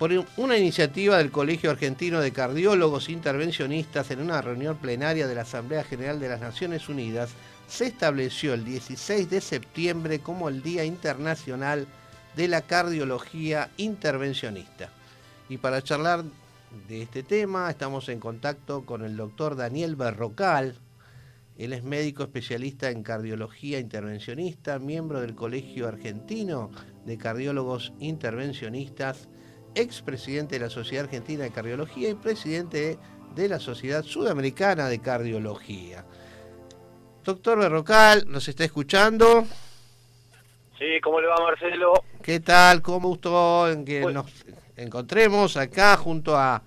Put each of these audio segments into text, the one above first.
Por una iniciativa del Colegio Argentino de Cardiólogos Intervencionistas, en una reunión plenaria de la Asamblea General de las Naciones Unidas, se estableció el 16 de septiembre como el Día Internacional de la Cardiología Intervencionista. Y para charlar de este tema estamos en contacto con el doctor Daniel Berrocal. Él es médico especialista en cardiología intervencionista, miembro del Colegio Argentino de Cardiólogos Intervencionistas, expresidente de la Sociedad Argentina de Cardiología y presidente de la Sociedad Sudamericana de Cardiología. Doctor Berrocal, ¿nos está escuchando? Sí, ¿cómo le va, Marcelo? ¿Qué tal? ¿Cómo gustó en que nos encontremos acá junto a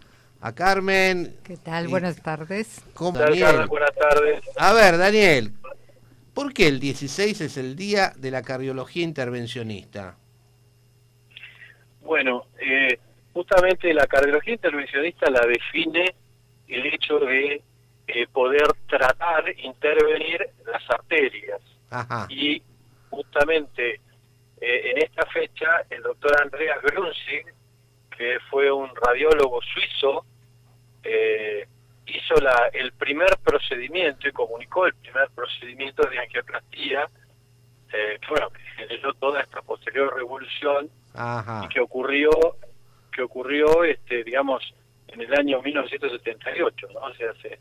Carmen? ¿Qué tal? Buenas tardes. ¿Cómo, Daniel? Daniel? Buenas tardes. A ver, Daniel, ¿por qué el 16 es el Día de la Cardiología Intervencionista? Bueno, justamente la cardiología intervencionista la define el hecho de poder tratar, intervenir las arterias. Ajá. Y justamente en esta fecha el doctor Andreas Grünzig, que fue un radiólogo suizo, hizo el primer procedimiento y comunicó el primer procedimiento de angioplastía, que generó toda esta posterior revolución. Ajá. Y que ocurrió digamos, en el año 1978, ¿no? O sea, hace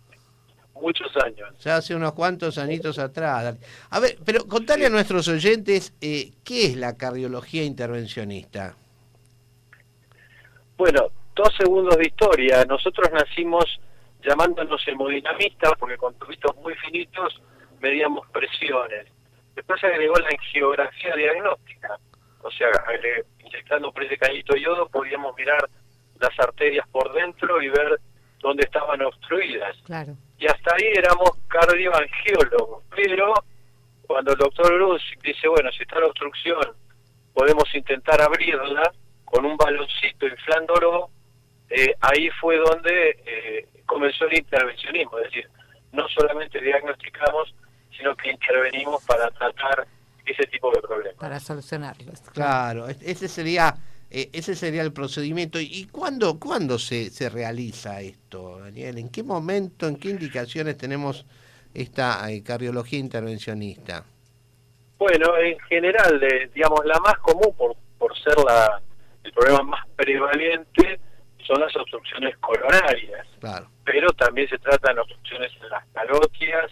muchos años. Ya hace unos cuantos añitos atrás. A ver, pero contale a nuestros oyentes qué es la cardiología intervencionista. Bueno, 2 segundos de historia. Nosotros nacimos llamándonos hemodinamistas porque con tubitos muy finitos medíamos presiones. Después se agregó la angiografía diagnóstica. O sea, inyectando predicadito yodo podíamos mirar las arterias por dentro y ver dónde estaban obstruidas. Claro. Y hasta ahí éramos cardioangiólogos. Pero cuando el doctor Grünzig dice, bueno, si está la obstrucción, podemos intentar abrirla con un baloncito inflándolo, ahí fue donde comenzó el intervencionismo. Es decir, no solamente diagnosticamos, sino que intervenimos para tratar ese tipo de problemas. Para solucionarlos. Claro, ese sería el procedimiento. ¿Y cuándo se realiza esto, Daniel? ¿En qué momento, en qué indicaciones tenemos esta cardiología intervencionista? Bueno, en general, digamos, la más común por ser el problema más prevalente son las obstrucciones coronarias. Claro. Pero también se tratan obstrucciones en las carótidas,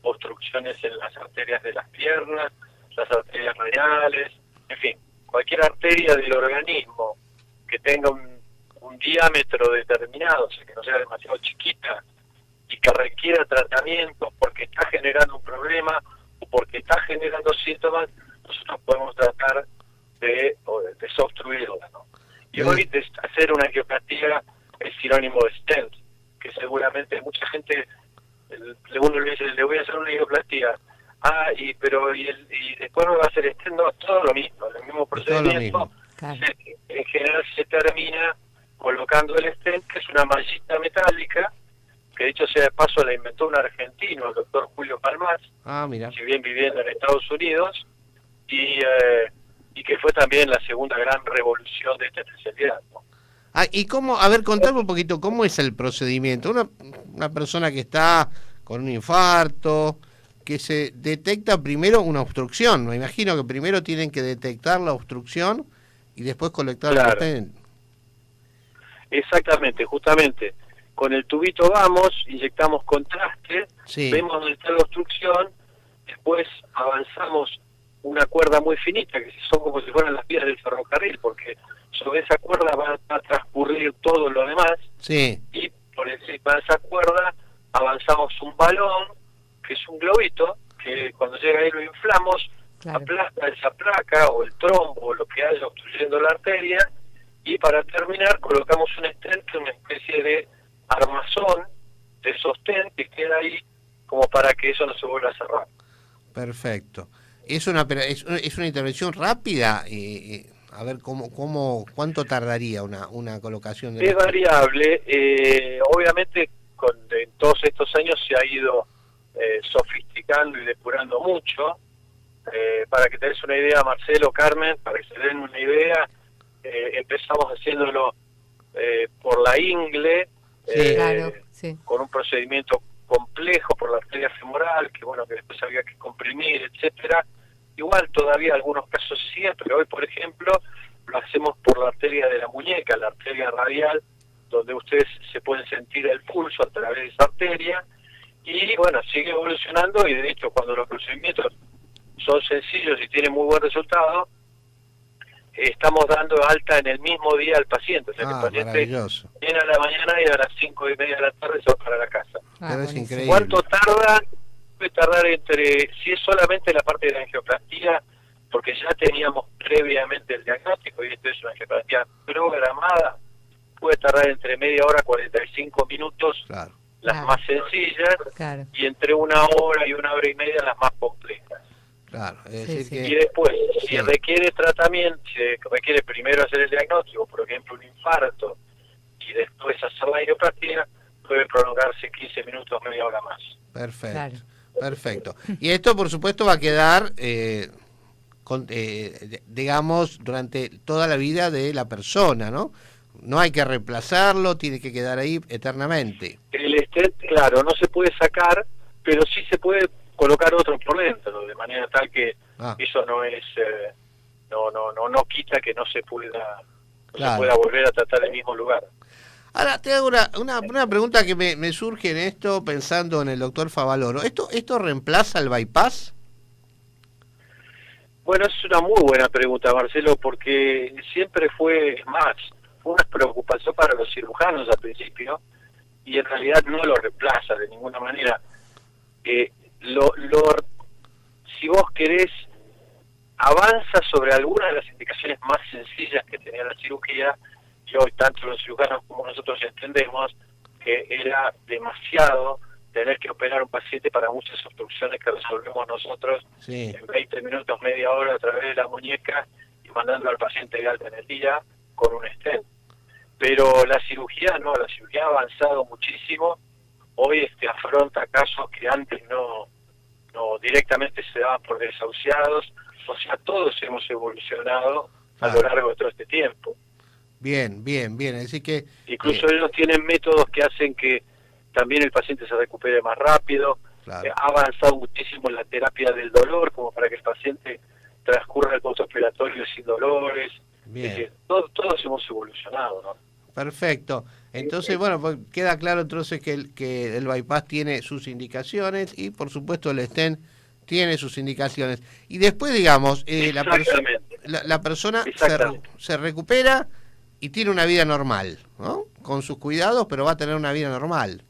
obstrucciones en las arterias de las piernas, las arterias renales, en fin, cualquier arteria del organismo que tenga un diámetro determinado, o sea, que no sea demasiado chiquita y que requiera tratamiento porque está generando un problema o porque está generando síntomas, nosotros podemos tratar de desobstruirla, ¿no? Y hoy hacer una angioplastía es sinónimo de stent, que seguramente mucha gente, uno le dice, le voy a hacer una angioplastía. Y después me va a hacer stent, no, todo lo mismo, el mismo procedimiento. Claro. En general se termina colocando el stent, que es una mallita metálica, que de hecho sea de paso la inventó un argentino, el doctor Julio Palmaz, Mira. si bien viviendo en Estados Unidos, y que fue también la segunda gran revolución de esta especialidad, ¿no? ¿Y cómo? A ver, contame un poquito, ¿cómo es el procedimiento? Una persona que está con un infarto, que se detecta primero una obstrucción. Me imagino que primero tienen que detectar la obstrucción y después colectar el stent. Exactamente, justamente. Con el tubito vamos, inyectamos contraste, sí, vemos dónde está la obstrucción, después avanzamos una cuerda muy finita, que son como si fueran las vías del ferrocarril, porque sobre esa cuerda va a transcurrir todo lo demás, sí, y por encima de esa cuerda avanzamos un balón, que es un globito, que cuando llega ahí lo inflamos, claro, aplasta esa placa o el trombo o lo que haya obstruyendo la arteria, y para terminar colocamos un stent, que es una especie de armazón de sostén que queda ahí como para que eso no se vuelva a cerrar. Perfecto. Es una intervención rápida. A ver cuánto tardaría una colocación de... Es variable. Obviamente en todos estos años se ha ido sofisticando y depurando mucho. Para que te des una idea, Marcelo, Carmen, para que se den una idea, empezamos haciéndolo por la ingle, Sí. Claro, sí. con un procedimiento complejo por la arteria femoral, que bueno, que después había que comprimir, etcétera. Igual todavía algunos casos siguen, pero hoy, por ejemplo, lo hacemos por la arteria de la muñeca, la arteria radial, donde ustedes se pueden sentir el pulso a través de esa arteria, y bueno, sigue evolucionando, y de hecho cuando los procedimientos son sencillos y tienen muy buen resultado, estamos dando alta en el mismo día al paciente, o sea que el paciente maravilloso. viene a la mañana y a las 5:30 de la tarde se va para la casa. Pero es buenísimo. increíble. ¿Cuánto tarda? Puede tardar entre, si es solamente la parte de la angioplastía, porque ya teníamos previamente el diagnóstico, y esto es una angioplastía programada, puede tardar entre media hora, 45 minutos, Claro. las Claro. más sencillas, Claro. y entre 1 hora y 1 hora y media las más complejas. Claro, es Sí, decir sí. Y que después, si Sí. requiere tratamiento, si requiere primero hacer el diagnóstico, por ejemplo un infarto, y después hacer la angioplastía, puede prolongarse 15 minutos, media hora más. perfecto, Claro. perfecto. Y esto, por supuesto, va a quedar, digamos, durante toda la vida de la persona, ¿no? No hay que reemplazarlo, tiene que quedar ahí eternamente. El stent, claro, no se puede sacar, pero sí se puede colocar otro por dentro, de manera tal que eso no es, no quita que no se pueda, Claro. se pueda volver a tratar el mismo lugar. Ahora, te hago una pregunta que me surge en esto, pensando en el doctor Favaloro. ¿Esto reemplaza el bypass? Bueno, es una muy buena pregunta, Marcelo, porque siempre fue una preocupación para los cirujanos al principio, y en realidad no lo reemplaza de ninguna manera. Si vos querés, avanza sobre algunas de las indicaciones más sencillas que tenía la cirugía, y hoy tanto los cirujanos como nosotros entendemos que era demasiado tener que operar a un paciente para muchas obstrucciones que resolvemos nosotros Sí. en 20 minutos, media hora a través de la muñeca, y mandando al paciente de alta en el día con un stent. Pero la cirugía no, la cirugía ha avanzado muchísimo. Hoy afronta casos que antes no directamente se daban por desahuciados. O sea, todos hemos evolucionado a lo largo de todo este tiempo. Bien, bien, bien. Así que Incluso ellos tienen métodos que hacen que también el paciente se recupere más rápido. claro. Ha avanzado muchísimo en la terapia del dolor, como para que el paciente transcurra el postoperatorio sin dolores. Bien. Es decir, todos hemos evolucionado, ¿no? Perfecto. Entonces, bueno, pues queda claro entonces que el bypass tiene sus indicaciones y, por supuesto, el stent tiene sus indicaciones. Y después, digamos, Exactamente. la persona Exactamente. se recupera y tiene una vida normal, ¿no? Con sus cuidados, pero va a tener una vida normal.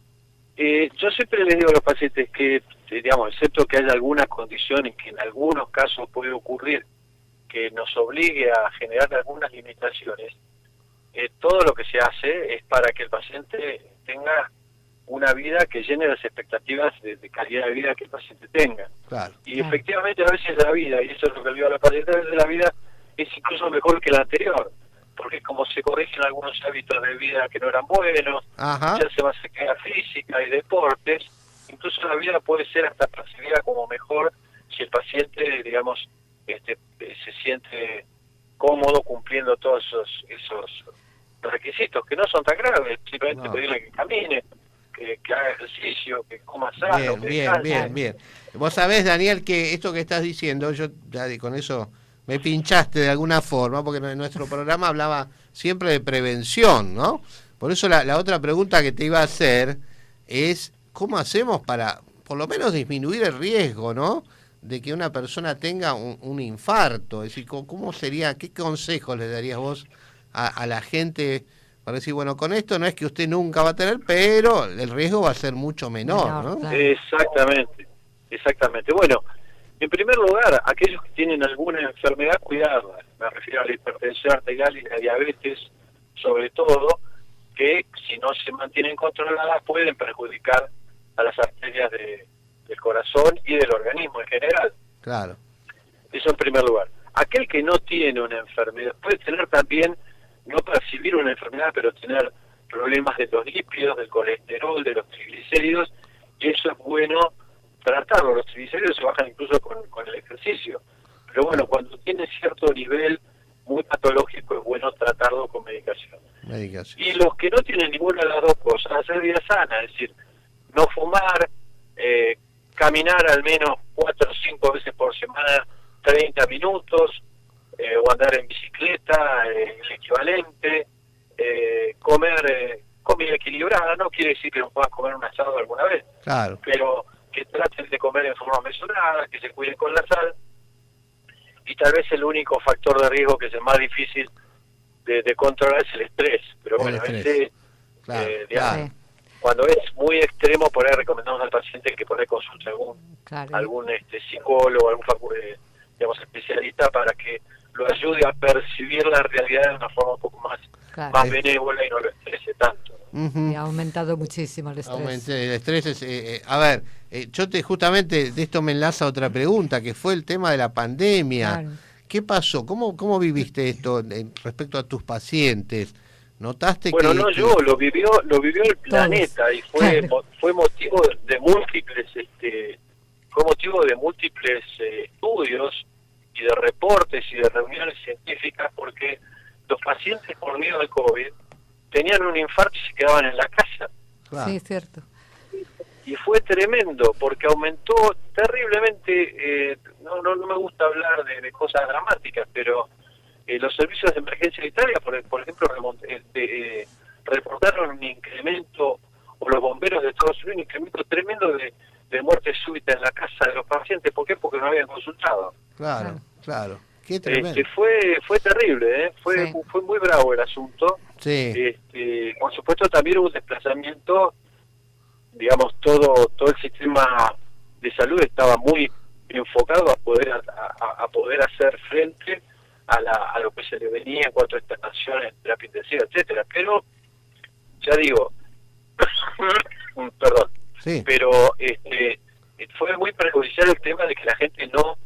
Yo siempre les digo a los pacientes que, digamos, excepto que haya alguna condición en que en algunos casos puede ocurrir que nos obligue a generar algunas limitaciones, todo lo que se hace es para que el paciente tenga una vida que llene las expectativas de calidad de vida que el paciente tenga. Claro. Y efectivamente a veces la vida, y eso es lo que le digo a los pacientes, a veces la vida es incluso mejor que la anterior, porque como se corrigen algunos hábitos de vida que no eran buenos, Ajá. ya se va a actividad física y deportes, incluso la vida puede ser hasta percibida como mejor si el paciente, digamos, se siente cómodo cumpliendo todos esos requisitos, que no son tan graves, simplemente No. pedirle que camine, que haga ejercicio, que coma sano, Bien, que bien, descanse. bien, bien. Vos sabés, Daniel, que esto que estás diciendo, yo ya con eso me pinchaste de alguna forma, porque en nuestro programa hablaba siempre de prevención, ¿no? Por eso la otra pregunta que te iba a hacer es, ¿cómo hacemos para, por lo menos, disminuir el riesgo, ¿no?, de que una persona tenga un infarto? Es decir, ¿cómo sería, qué consejos le darías vos a la gente para decir, bueno, con esto no es que usted nunca va a tener, pero el riesgo va a ser mucho menor, ¿no? Claro. Exactamente. Bueno, en primer lugar, aquellos que tienen alguna enfermedad, cuidarla. Me refiero a la hipertensión arterial y la diabetes, sobre todo, que si no se mantienen controladas pueden perjudicar a las arterias del corazón y del organismo en general. Claro. Eso en primer lugar. Aquel que no tiene una enfermedad puede tener también, no percibir una enfermedad, pero tener problemas de los lípidos, del colesterol, de los triglicéridos, y eso es bueno tratarlo. Los triglicéridos se bajan incluso con el ejercicio. Pero bueno, cuando tiene cierto nivel muy patológico es bueno tratarlo con medicación. Medicación. Y los que no tienen ninguna de las dos cosas, hacer vida sana, es decir, no fumar, caminar al menos 4 o 5 veces por semana 30 minutos, o andar en bicicleta, el equivalente, comer comida equilibrada, no quiere decir que no puedas comer un asado alguna vez, Claro. pero que traten de comer en forma mesurada, que se cuiden con la sal, y tal vez el único factor de riesgo que es el más difícil de controlar es el estrés, pero El bueno, estrés. ese, Claro, digamos, claro. cuando es muy extremo, por ahí recomendamos al paciente que por ahí consulte Claro. algún psicólogo, algún digamos, especialista para que lo ayude a percibir la realidad de una forma un poco más Claro. benévola y no lo estrese tanto. Ujú. Y ha aumentado muchísimo el estrés. El estrés es, a ver, justamente de esto me enlaza otra pregunta, que fue el tema de la pandemia. Claro. ¿Qué pasó? ¿Cómo viviste esto respecto a tus pacientes? ¿Notaste Bueno, que...? no yo, lo vivió el planeta y fue Claro. fue motivo de múltiples estudios y de reportes y de reuniones científicas, porque los pacientes por miedo al COVID tenían un infarto y se quedaban en la casa. Claro. Sí, es cierto. Y fue tremendo, porque aumentó terriblemente, no me gusta hablar de cosas dramáticas, pero los servicios de emergencia de Italia, por ejemplo, reportaron un incremento, o los bomberos de Estados Unidos, un incremento tremendo de muerte súbita en la casa de los pacientes. ¿Por qué? Porque no habían consultado. Claro. Qué tremendo. Fue terrible, fue muy bravo el asunto. Sí. Por supuesto también hubo un desplazamiento, digamos, todo el sistema de salud estaba muy enfocado a poder hacer frente a lo que se le venía en cuanto a internaciones, terapia intensiva, etcétera. Pero ya digo, perdón, Sí. pero fue muy perjudicial el tema de que la gente no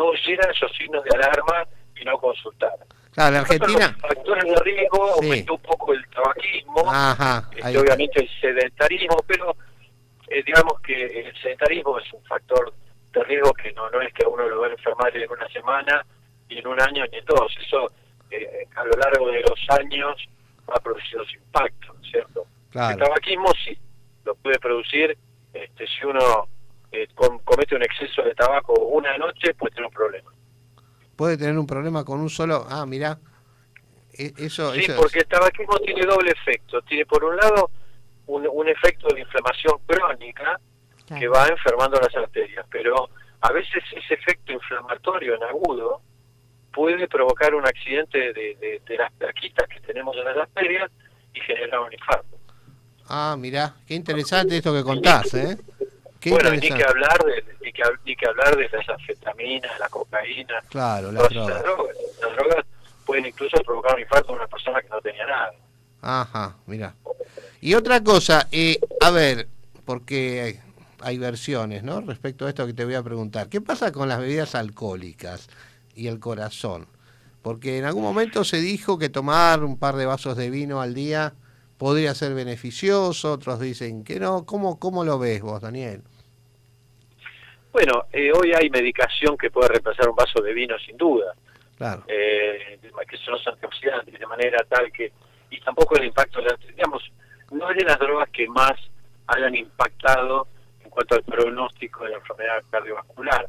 oyera esos signos de alarma y no consultara. Claro, en Argentina... Los factores de riesgo, Sí. aumentó un poco el tabaquismo, Ajá. ahí está. obviamente el sedentarismo, pero digamos que el sedentarismo es un factor de riesgo que no es que uno lo va a enfermar en una semana y en un año ni en dos. Eso a lo largo de los años va a producir los impactos, ¿cierto? Claro. El tabaquismo sí lo puede producir, si uno comete un exceso de tabaco una noche, puede tener un problema. Puede tener un problema con un solo... Ah, mirá. Eso Porque el tabaquismo tiene doble efecto. Tiene por un lado un efecto de inflamación crónica Claro. que va enfermando las arterias, pero a veces ese efecto inflamatorio en agudo puede provocar un accidente de las plaquitas que tenemos en las arterias y generar un infarto. Ah, mirá. Qué interesante esto que contás, ¿eh? Qué Bueno, y interesante. ni que hablar de las anfetaminas, la cocaína, Claro, las todas esas drogas. drogas. Las drogas pueden incluso provocar un infarto en una persona que no tenía nada. Ajá, mirá. Y otra cosa, a ver, porque hay versiones, ¿no? Respecto a esto que te voy a preguntar. ¿Qué pasa con las bebidas alcohólicas y el corazón? Porque en algún momento se dijo que tomar un par de vasos de vino al día podría ser beneficioso, otros dicen que no. ¿Cómo lo ves vos, Daniel? Bueno, hoy hay medicación que puede reemplazar un vaso de vino sin duda, Claro. que son los antioxidantes, de manera tal que, y tampoco el impacto, digamos, no es de las drogas que más hayan impactado en cuanto al pronóstico de la enfermedad cardiovascular.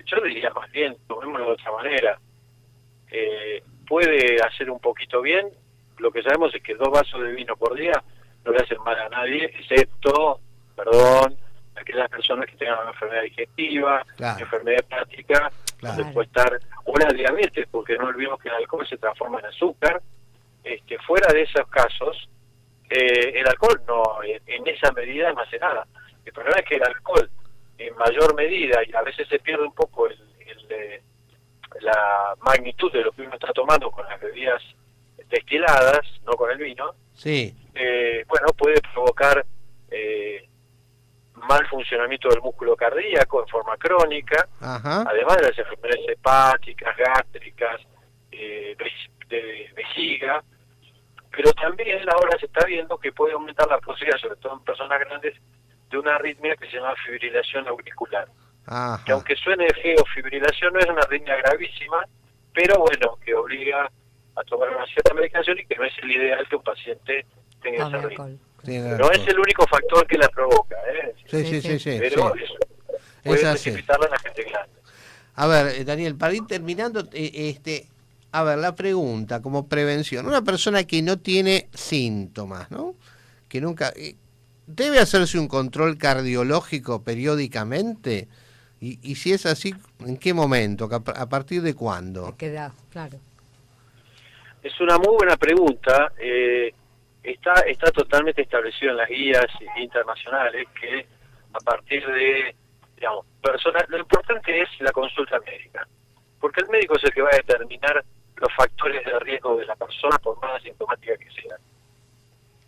Yo diría más bien, tomémoslo de otra manera, puede hacer un poquito bien. Lo que sabemos es que 2 vasos de vino por día no le hacen mal a nadie, excepto, aquellas personas que tengan una enfermedad digestiva, Claro. una enfermedad hepática, Claro. donde puede estar una diabetes, porque no olvidemos que el alcohol se transforma en azúcar. Fuera de esos casos, el alcohol no, en esa medida no hace nada. El problema es que el alcohol, en mayor medida, y a veces se pierde un poco la magnitud de lo que uno está tomando con las bebidas destiladas, no con el vino, Sí. puede provocar mal funcionamiento del músculo cardíaco en forma crónica, Ajá. además de las enfermedades hepáticas, gástricas, de vejiga, pero también ahora se está viendo que puede aumentar la posibilidad, sobre todo en personas grandes, de una arritmia que se llama fibrilación auricular. Ajá. Que aunque suene feo, fibrilación no es una arritmia gravísima, pero bueno, que obliga a tomar una cierta medicación y que no es el ideal que un paciente tenga ese ritmo. No es el único factor que la provoca, Sí. Pero sí. eso puede precipitarla en la gente grande. A ver, Daniel, para ir terminando, a ver, la pregunta como prevención. Una persona que no tiene síntomas, ¿no? Que nunca... ¿Debe hacerse un control cardiológico periódicamente? Y si es así, ¿en qué momento? ¿A partir de cuándo? ¿De qué edad? Claro. Es una muy buena pregunta. Está totalmente establecido en las guías internacionales que a partir de, digamos, personas, lo importante es la consulta médica, porque el médico es el que va a determinar los factores de riesgo de la persona, por más asintomática que sea.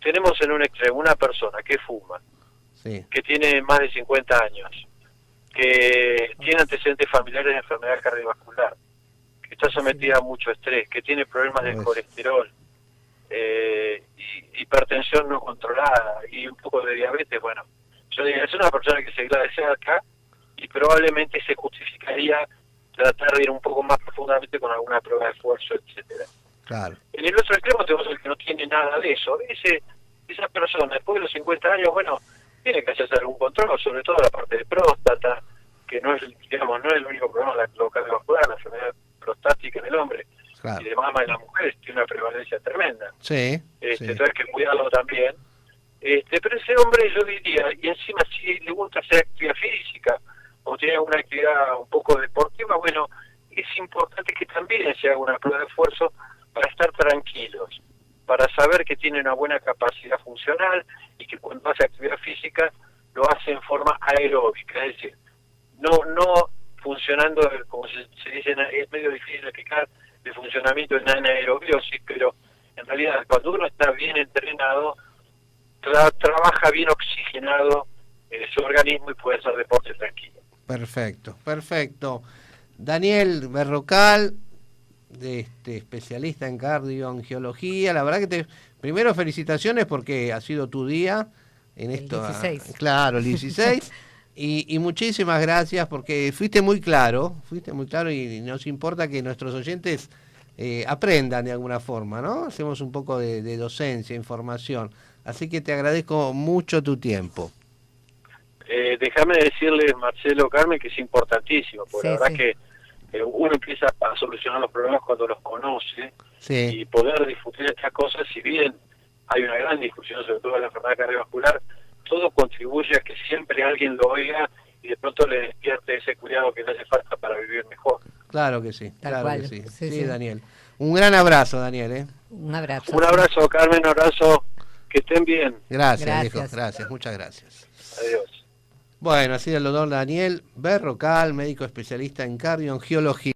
Tenemos en un extremo una persona que fuma, que tiene más de 50 años, que tiene antecedentes familiares de enfermedad cardiovascular, que está sometida a mucho estrés, que tiene problemas de colesterol, hipertensión no controlada y un poco de diabetes. Bueno, yo diría, es una persona que se vigila de cerca y probablemente se justificaría tratar de ir un poco más profundamente con alguna prueba de esfuerzo, etcétera. Claro. En el otro extremo tenemos el que no tiene nada de eso. Esa persona, después de los 50 años, bueno, tiene que hacerse algún control, sobre todo la parte de próstata, que no es, digamos, no es el único problema, lo cardiovascular, la enfermedad prostática en el hombre, claro, y de mama en las mujeres tiene una prevalencia tremenda. Sí. Entonces hay que cuidarlo también. Pero ese hombre, yo diría, y encima si le gusta hacer actividad física o tiene alguna actividad un poco deportiva, bueno, es importante que también se haga una prueba de esfuerzo para estar tranquilos, para saber que tiene una buena capacidad funcional y que cuando hace actividad física lo hace en forma aeróbica, es decir, no funcionando, como se dice, es medio difícil de explicar el funcionamiento en anaerobiosis, pero en realidad cuando uno está bien entrenado, trabaja bien oxigenado su organismo y puede hacer deporte tranquilo. Perfecto. Daniel Berrocal, especialista en cardioangiología, la verdad que primero felicitaciones porque ha sido tu día en esto. El 16. Claro, el 16. y muchísimas gracias porque fuiste muy claro y nos importa que nuestros oyentes aprendan de alguna forma, ¿no? Hacemos un poco de docencia, información. Así que te agradezco mucho tu tiempo. Déjame decirles, Marcelo, Carmen, que es importantísimo, porque la verdad que uno empieza a solucionar los problemas cuando los conoce, y poder discutir estas cosas, si bien hay una gran discusión sobre todo la enfermedad cardiovascular, todo contribuye a que siempre alguien lo oiga y de pronto le despierte ese cuidado que le hace falta para vivir mejor. Claro que sí, Sí, sí, Daniel. Un gran abrazo, Daniel. Un abrazo. Un abrazo, Carmen, un abrazo, que estén bien. Gracias, viejo, gracias, muchas gracias. Adiós. Bueno, ha sido el doctor Daniel Berrocal, médico especialista en cardioangiología.